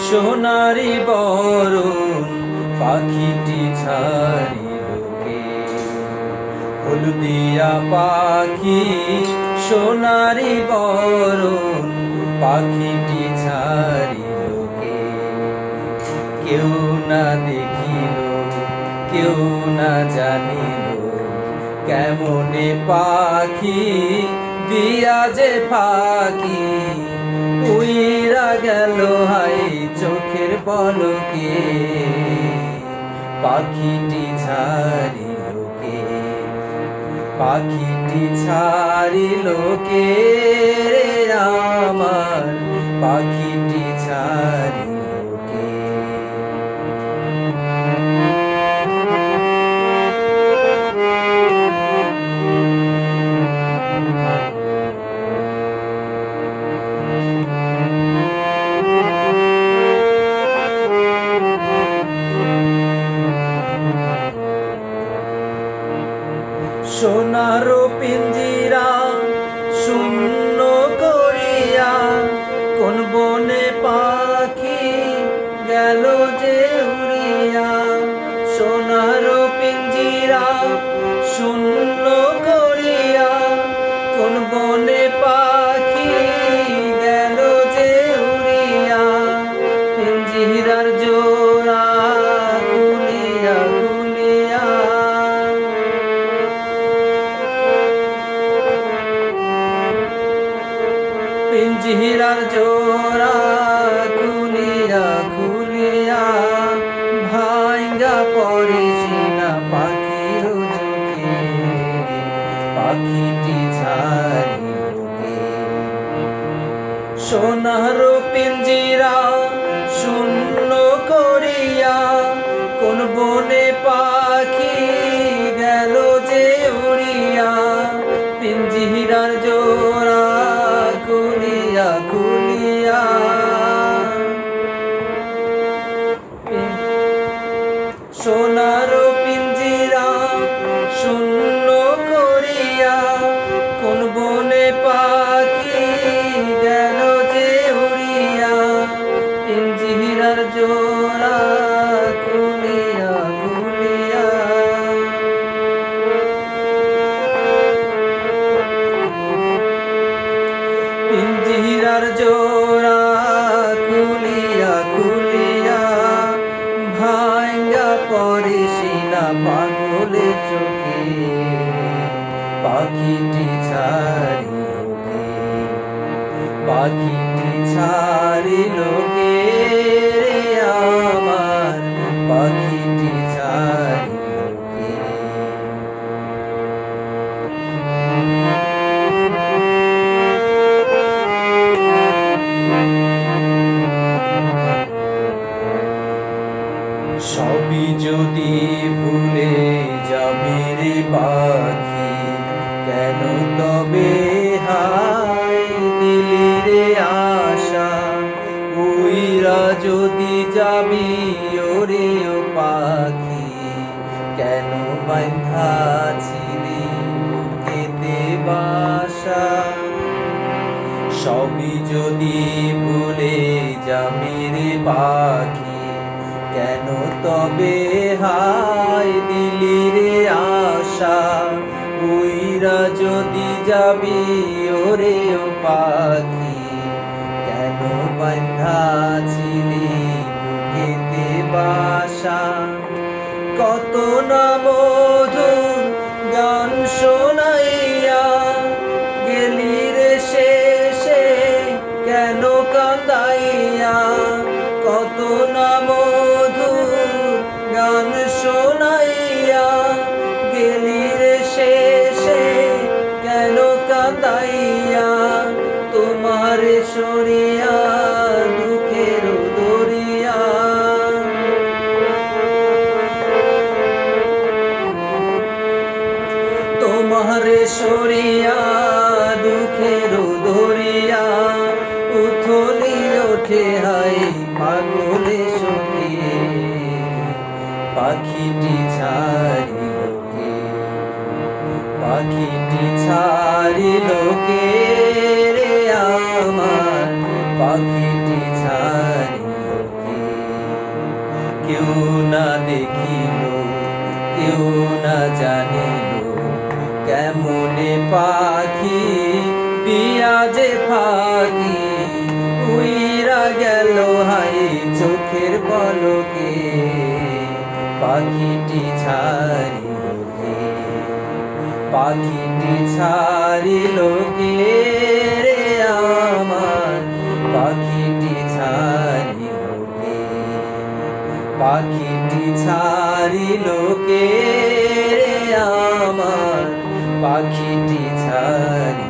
সোনারি বরণ পাখিটি ছাড়িল কে? হলদিয়া পাখি সোনারি বরণ পাখিটি ছাড়িল কে? কেউ না দেখিল, কেউ না জানিল, কেমনে পাখি দিয়া যে ফাঁকি উইরা গেল হাই চোখের পলকে। পাখিটি ছাড়িল কে? পাখিটি ছাড়িল কে রে আমার? পাখিটি ছাড়িল কে? সোনার পিঞ্জিরা শূন্য করিয়া কোন বনে পাখি গেল যে উড়িয়া? সোনার পিঞ্জিরা শূন্য করিয়া কোন বনে পাখি গেল যে উড়িয়া? পিঞ্জিরার জোড়া খুলিয়া খুলিয়া পিঞ্জিরার জোড়া খুলিয়া খুলিয়া ভাঙ্গা পড়ে সিনা পাখির চোখে। পাখিটি ছাড়িল কে? সোনার পিঞ্জিরা শূন্য করিয়া কোন বনে পাখি গেল যে উড়িয়া? পিঞ্জিরার জোড়া খুলিয়া খুলিয়া সোনার পিঞ্জিরা শূন্য করিয়া কোন বনে পাখি গেল যে উড়িয়া? পিঞ্জিরার জোড়া খুলিয়া খুলিয়া পিঞ্জিরার জোড়া খুলিয়া খুলিয়া ভাঙ্গা পড়ে সিনা পাগলের চোখে। পাখিটি ছাড়িল কে? পাখিটি ছাড়িল কে রে আমার? পাখিটি ছাড়িল কে? সবই যদি ভুলে যাবে রে পাখি, কেন তবে হাই দিলি রে আশা? উইরা যদি যাবি ওরে ও পাখি, কেন বাঁধা ছিলি বুকেতে বাসা? সবই যদি ভুলে যাবি রে পাখি, কেন তবে হাই দিলি রে আশা? উইরা যদি যাবি ওরে ও পাখি, কেন বাঁধা ছিলি বুকেতে বাসা? কত না মধুর গান শোনাইয়া গেলি রে শেষে কেন কাঁদাইয়া? কত না মধুর গান শোনাইয়া গেলি রে শেষে কেন কাঁদাইয়া? তোমার সরিয়া দুঃখের দরিয়া তোমার সরিয়া দুঃখের দরিয়া উথলি ওঠে হাই পাগলে শোকে। পাখিটি ছাড়িল কে? পাখিটি ছাড়িল কে রে আমার? পাখিটি ছাড়িল কে? চোখের পলকে পাখিটি ছাড়িল কে, পাখিটি ছাড়িল কে রে আমার, পাখিটি ছাড়িল কে, পাখিটি ছাড়িল কে রে আমার, পাখিটি ছাড়িল